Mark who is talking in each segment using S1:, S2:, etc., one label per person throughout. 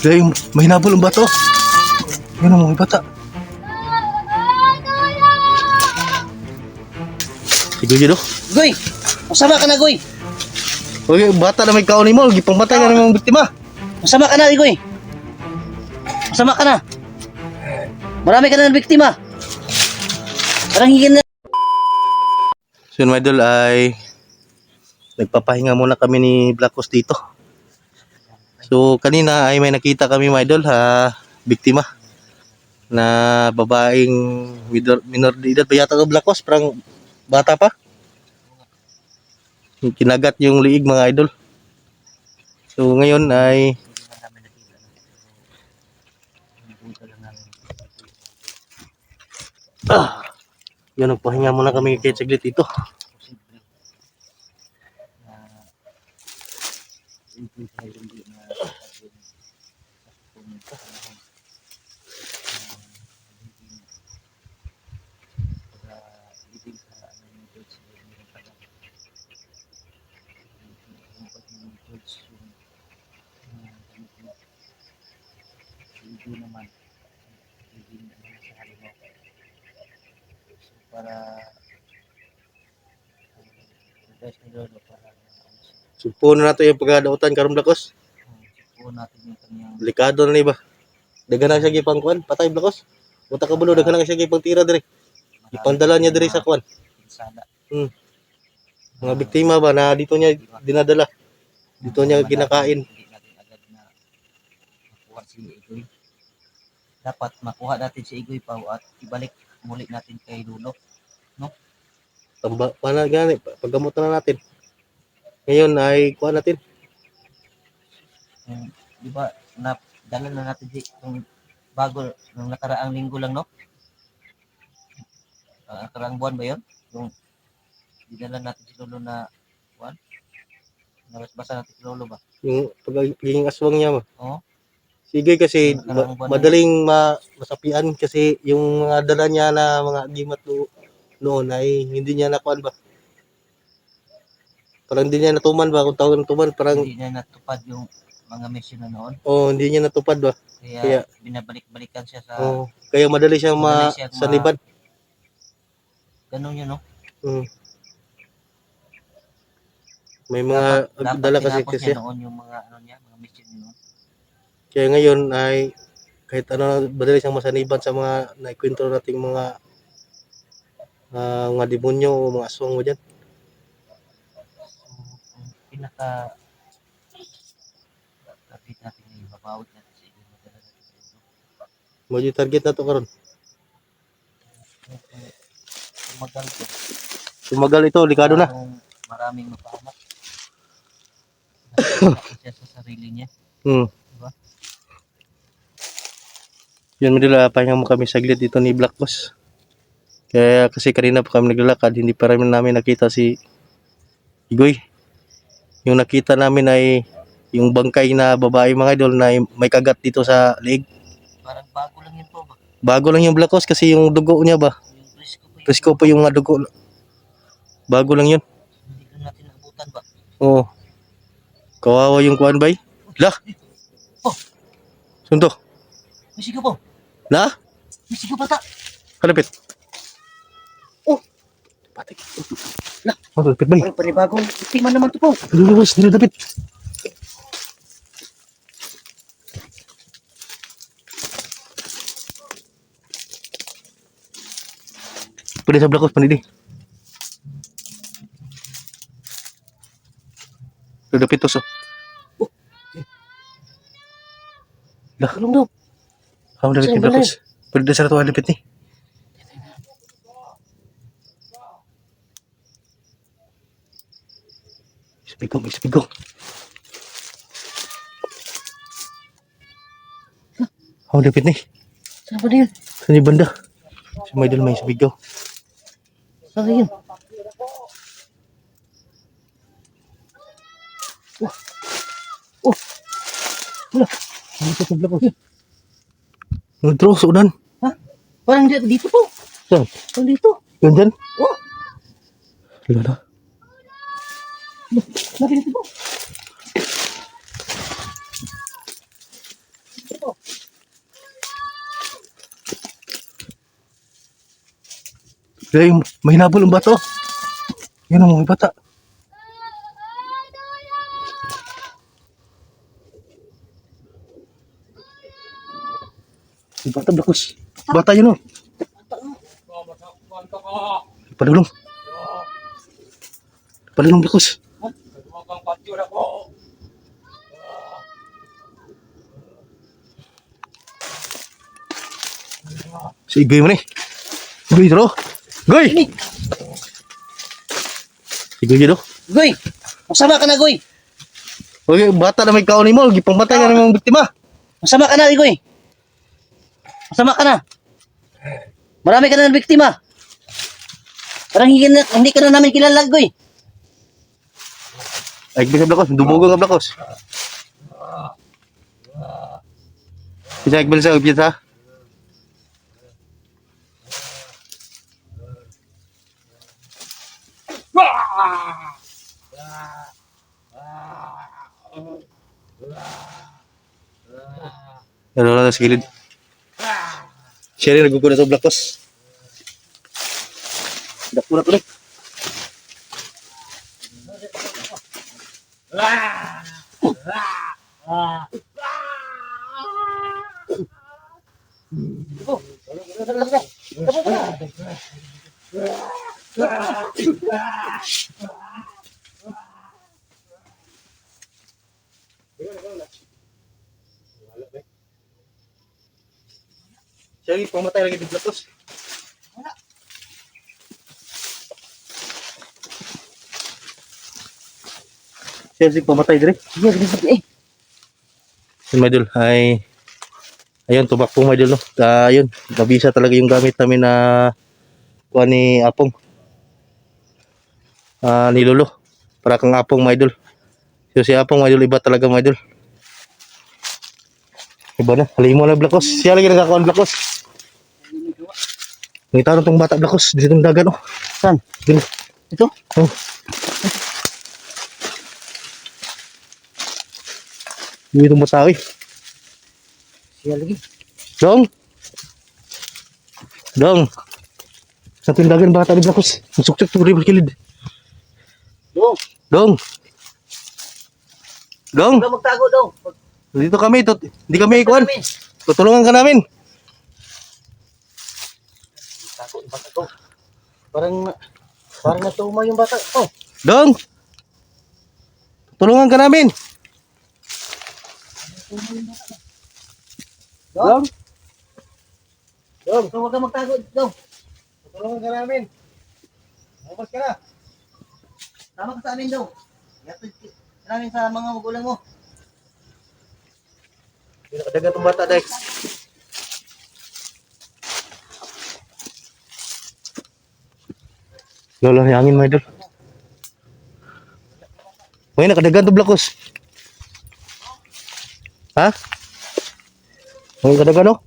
S1: Dahil may hinabol ang bato. Yan ang mga bata. Sige dito.
S2: Goy! Masama ka na, Goy!
S1: Okay, bata na may kauni mo. Gipang batay ka ng mga biktima.
S2: Masama ka na, Goy! Masama ka na! Marami ka na ng biktima! Parang higin na.
S1: So yun, mga idol, ay nagpapahinga muna kami ni Blackos dito. So kanina ay may nakita kami, mga idol, biktima na babaeng minor de edad pa yata ka, Blackos, parang bata pa. Kinagat yung liig, mga idol. So ngayon ay yun, nagpahinga muna kami kahit saglit dito. Supo na nato yung pagkadautan karon, Blackos. Delikado na ni ba? Dagan na siya gipang kuan, patay, Blackos. Uta ka bulo, dagan na siya gipang tira dire. Ipandala niya dire sa kuan. Mga biktima ba na dito niya dinadala. Dito niya kinakain.
S2: Dapat makuha natin si Igoy pa at ibalik muli natin kay Lulo.
S1: Pana gani, paggamot na natin. Ngayon ay kuha natin.
S2: Di ba, dala na natin yung bago, nung nakaraang linggo lang, no? Nakaraang buwan ba yun? Yung dinala natin si Lolo na buwan? Nabasa natin si Lolo ba?
S1: Yung pagiging aswang niya ba?
S2: Oo.
S1: Sige kasi madaling
S2: na
S1: masapian kasi yung mga dala niya na mga gimat noon ay hindi niya nakuan ba? Parang hindi niya natuman ba? Kung tawag natuman, parang
S2: hindi niya natupad yung mga mission na noon.
S1: hindi niya natupad ba?
S2: Kaya binabalik-balikan siya sa...
S1: Kaya madali siyang sanibad.
S2: Ganun yun, no?
S1: May mga dala kasi
S2: noon yung mga mga mission niya noon.
S1: Kaya ngayon ay kahit ano, madali siyang masaniban sa mga naikwento nating mga demonyo o mga aswang mo dyan.
S2: Pinaka target natin ngayon, mabawit natin sa inyo.
S1: Mo yung target na to karon. Sumagal ito, likado na.
S2: Maraming mapaanak. Siya sa sarili niya. Diba?
S1: Yun, madila, pahinga mo kami saglit dito ni Blackos. Kaya kasi kanina pa kami naglalakad, hindi pa rin namin nakita si Igoy. Yung nakita namin ay yung bangkay na babae, mga idol, na may kagat dito sa leg.
S2: Parang bago lang yun po ba?
S1: Bago lang yung Blackos kasi yung dugo niya ba? Presko pa yung mga dugo. Bago lang yun.
S2: Hindi lang natin naabutan ba?
S1: Oo. Kawawa yung kuan bay. Lah.
S2: Oh.
S1: Sunto.
S2: May sigaw po.
S1: Na?
S2: May sigaw bata.
S1: Kalapit.
S2: Oh.
S1: Patik. Lah. Kalapit bay.
S2: Parang panibagong biktima naman to po.
S1: Lulus, nilapit. Pwede sa Blackos, panidi. Lulapit to, so. Lah.
S2: Tulong daw.
S1: Kamu dari tim Blackos. Pwede sa rato alipit ni. Isbigong. Kamu alipit ni.
S2: Saan ba na yun?
S1: Sa banda. Si Maidol may isbigong.
S2: Saan yun? Oh. Wala.
S1: Ano ito sa Blackos? Nag-draw sa unan.
S2: Ha? Parang dito po.
S1: Saan?
S2: Parang dito.
S1: Yan dyan?
S2: Oh.
S1: Lala.
S2: Lagi dito po.
S1: Dahil may hinabol ang bata oh. Yan ang mga bata. Yung bata Blacos. Bata yun oh. Padulong. Padulong Blacos. Si Igoy mo ni. Igoy dito. Goy!
S2: Ini.
S1: Igoy dito.
S2: Goy! Masama ka na, Goy!
S1: Okay, bata na may kaon mo. Gipangmatay ka ng mga biktima.
S2: Masama ka na, Goy! Masama ka na! Marami ka na ng biktima! Parang hindi ka na namin kilala, Goy!
S1: Ay, bisa Blacos. Dumugo ka Blacos. Bisa ikbal sa upyat ha. Ano na sa gilid. Siya rin nagkukuha sa Blacos. Dakpo na tuloy. Siya rin pamatay lagi di Blacos. Siya rin pamatay dire.
S2: Sige, sige, eh.
S1: Yun, my idol, ay ayun, tumakbo my idol, no? Ayun, nabisa talaga yung gamit namin na kuha ni Apong. Ni Lolo. Para kang Apong my idol. So si Apong my idol, iba talaga my idol. Iba na, halay mo na Blacos. Siya lagi nagkakuha ng Blacos. Nakita na itong bata Blacos, dito yung dagat, oh.
S2: Saan?
S1: Dito.
S2: Ito?
S1: Oh. Dito itong bata, eh.
S2: Siya lagi.
S1: Dong! Dong! Sa tindagan bata ni Blacos. Masuktok itong river kilid.
S2: Dong!
S1: Dong! Dong!
S2: Huwag magtago, Dong.
S1: Dito kami. Hindi kami ikuan. Tutulungan ka namin.
S2: Tago, yung bata to. Parang natuma yung bata. Oh,
S1: Dong! Tutulungan ka namin.
S2: Dong! Dong, huwag kang magtago, Dong.
S1: Tutulungan ka namin. Bukas ka na.
S2: Tama ka sa amin, Dong. Yatid ka namin sa mga magulang mo.
S1: Hindi nakadagat itong bata, Dex. Lola, hangin mga idol. May nakadagat itong Blacos. Ha? May nakadagat, no?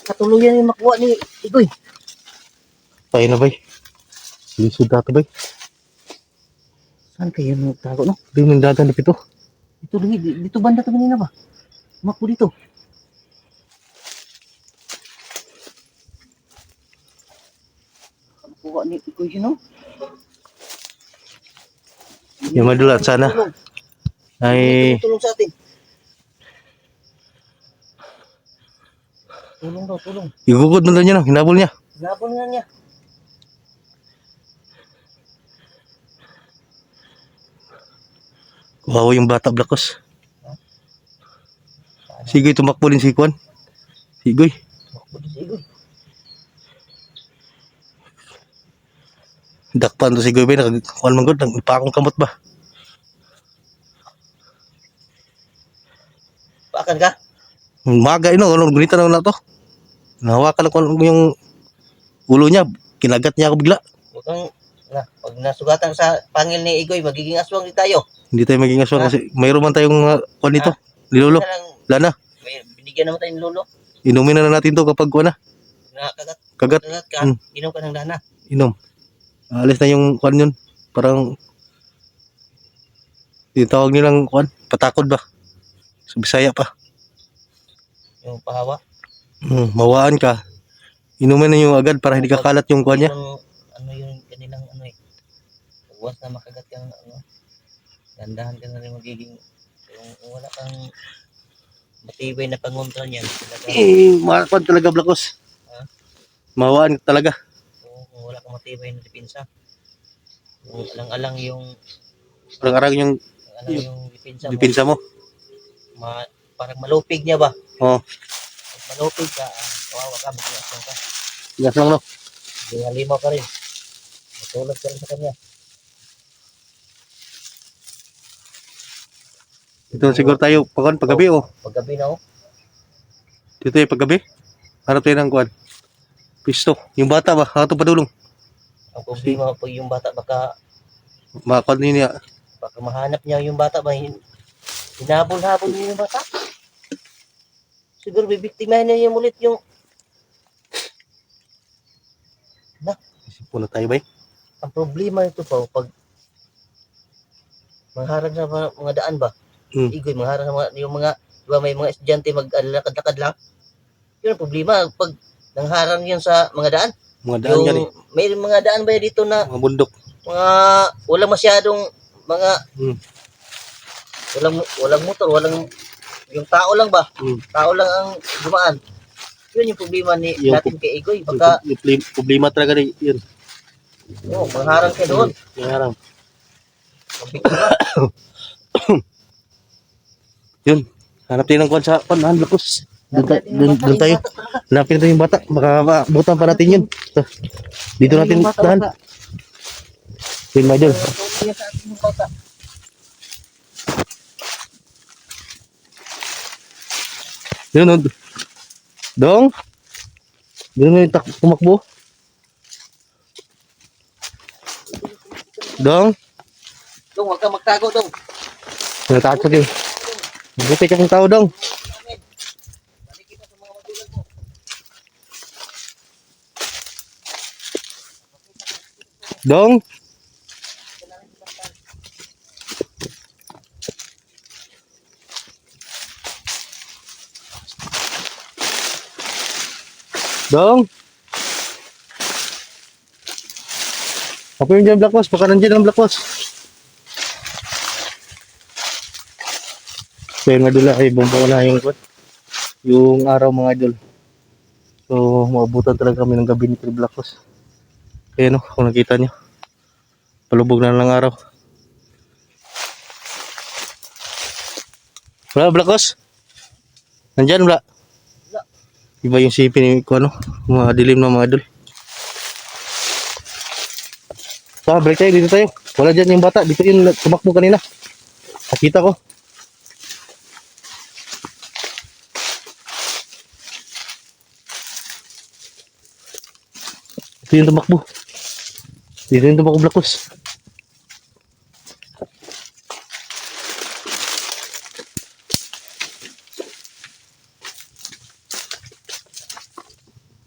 S2: Katuluyan yung makuha ni Igoy.
S1: Tayo na, bay. Lisod dati, bay.
S2: Saan kayo nagtago, no?
S1: Hindi yung dagan na pito.
S2: Dito, dito banda to kanina ba? Makpo dito. Makuha ni Igoy yun, no?
S1: Yung madula at sana
S2: Tulong.
S1: ay
S2: Tulong sa atin. Tulong daw, tulong.
S1: igugod na niya, no? Hinabol niya.
S2: Labon nga niya.
S1: Kawawa yung bata Blacos. Sige, tumakbo din si Kwan. Sigoy.
S2: Makpo dito si Igoy.
S1: Dakpan to si Goy, bay. Nakakuan man god. Nagpakong kamot ba?
S2: Pakan ka?
S1: Maga ino. Ano, gunita na to. Nahawakan ako yung ulo niya. Kinagat niya ako bigla.
S2: Huwag kang, pag nasugatan sa pangil ni Igoy, magiging aswang din tayo.
S1: Hindi tayo maging aswang kasi mayroon man tayong kwan nito. Nilolo.
S2: Isa lang,
S1: Lana.
S2: binigyan naman tayo ng lolo.
S1: Inumin na natin to kapag kwan na.
S2: Nakakagat.
S1: Kagat.
S2: Kagat ka.
S1: Hmm.
S2: Inom ka ng dana.
S1: Inom. Alis na yung kwan yun. Parang tinatawag nilang kwan. Patakod ba? Sa Bisaya pa.
S2: Yung pahawa.
S1: Mawaan ka. Inumin na yung agad para hindi kakalat yung kuha niya.
S2: Ano yung kanilang ano eh. Huwag na makagat yung ano. Dandahan ka na rin magiging kung wala kang matibay na pangontra niyan. Talaga,
S1: Makakad talaga, Blacos.
S2: ha?
S1: Mawaan ka talaga.
S2: Kung wala kang matibay na depensa. Kung alang-alang yung
S1: Parang yung
S2: alang yung depensa mo.
S1: depensa mo.
S2: Parang malupig niya ba?
S1: Oh,
S2: Pag malupig ka, kawawa ka, mag-iasyon ka.
S1: gas lang, no?
S2: Hindi halimaw ka rin. Matulog ka rin sa kanya.
S1: Dito na siguro tayo paggabi, oh.
S2: Paggabi na oh.
S1: Dito tayo paggabi. Harap tayo ng kuhan. Pisto. Yung bata ba? Hato padulong.
S2: Ang problema pag yung bata baka
S1: Makakad niya.
S2: mahanap niya yung bata ba hinabol-habol niya yung bata. Siguro bibiktimahin niya yung ulit yung
S1: Isip na tayo ba?
S2: ang problema nito pa pag mangharang sa mga daan ba. Igoy mangharang sa yung mga diba may mga estudyante maglalakad-lakad lang. Yun ang problema pag nangharang yun sa mga daan.
S1: Mga daan yan, eh.
S2: May mga daan ba dito na
S1: Mga bundok.
S2: mga walang masyadong mga walang motor, walang yung tao lang ba? Tao lang ang dumaan. Yun yung problema ni
S1: Yung
S2: natin kay Igoy. Baka
S1: yung problema talaga rin yun.
S2: mangharang siya doon.
S1: Harang.
S2: Magbiktima.
S1: Yun. Hanap tayo ng kuhan sa kuhan. Blacos. Doon tayo. Hanapin natin yung bata. Baka butan pa natin yun. Dito natin dahan. Yun, mga idol. Yun, oh. Dong. Doon na yung tumakbo. Dong.
S2: Dong, huwag kang magtago, Dong.
S1: Natakot yun. Mabuti ka ng tao, Dong. Dong. Dong. Ako yung dyan, Black Boss. Baka nandiyan ang Black Boss. So yung idol ay bumbawa na yung araw mga idol. So maabutan talaga kami ng gabi ni Black Boss. Kaya no, kung nakita nyo. Palubog na ng araw. Wala Black Boss? Nandyan wala? Iba yung sipin ni ko ano, mga dilim na mga idol. So, break tayo, dito tayo. Wala dyan yung bata, dito yung tumakbo kanina. Nakita ko. Dito yung tumakbo. Dito yung tumakbo, Blacos.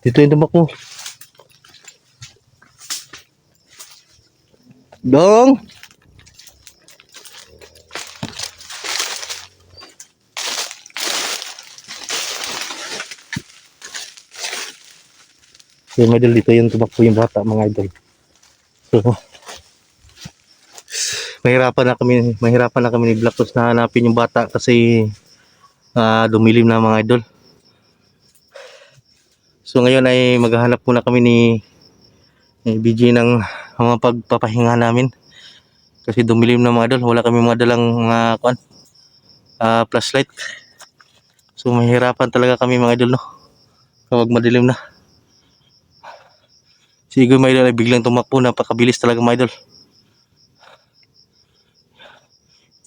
S1: Dito yung tumakbo. Dong! So, mga idol, dito yung tumakbo yung bata, mga idol. So, mahirapan na kami ni Blacos na hanapin yung bata kasi dumilim na mga idol. So, ngayon ay maghahanap muna kami ni BJ ng mga pagpapahinga namin. Kasi dumilim na mga idol, wala kami mga dalang mga flashlight. So, mahirapan talaga kami mga idol, no? Kapag madilim na. Si Igoy mga idol ay biglang tumakbo, napakabilis talaga mga idol.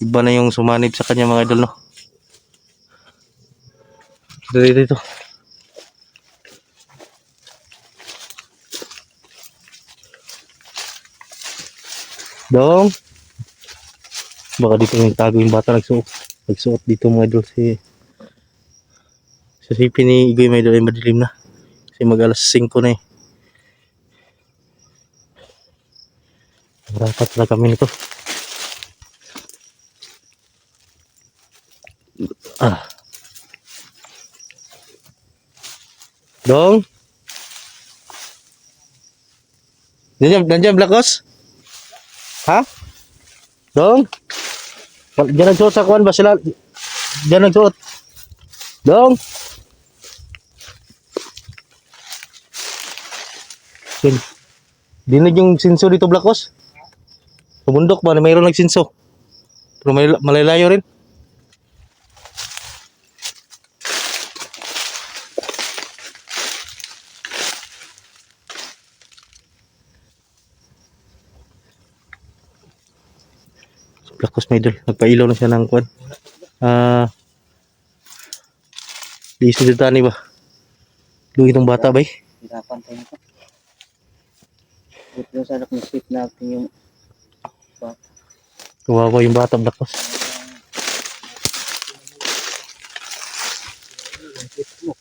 S1: Iba na yung sumanib sa kanya mga idol, no? Dito. Dong. Baka dito yung tago yung bata nagsuot dito mga idol sa sipi ni Igoy mga idol ay madilim na. Kasi mag alas 5 na eh. Rapat na kami nito. Dong? Nandiyan, Blacos? Ha? Dong? Diyan nagsuot sa kuwan ba sila? Diyan nagsuot. Dong? Yun. Dinig yung sinso dito, Blacos? Pumundok ba? Mayroon nagsinso. Pero may malalayo rin. Blacos, may idol. Nagpailaw na siya ng kuwan. Di isa ni ba? Lugi itong bata ba eh?
S2: Hirapan tayo nito. Buti yung sana kung sweet natin yung
S1: Kawawa yung bata, Blacos.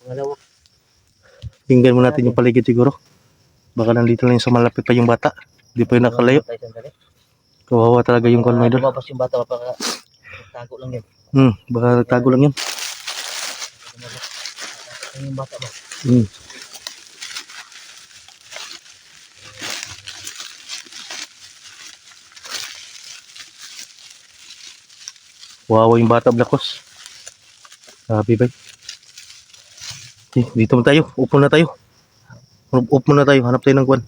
S2: pangalawak.
S1: Tingnan mo natin yung paligid siguro. Baka nandito lang yung sa malapit pa yung bata. Hindi pa yung nakalayo. Kawawa talaga yung kuwan, mga idol.
S2: Lumabas yung bata, baka tago lang yun.
S1: Baka nagtago lang yun.
S2: Yung bata ba?
S1: Kawawa yung bata, Blacos. Sabi ba? Dito mo tayo. Upo na tayo. Upo na tayo. Hanap tayo ng kuwan.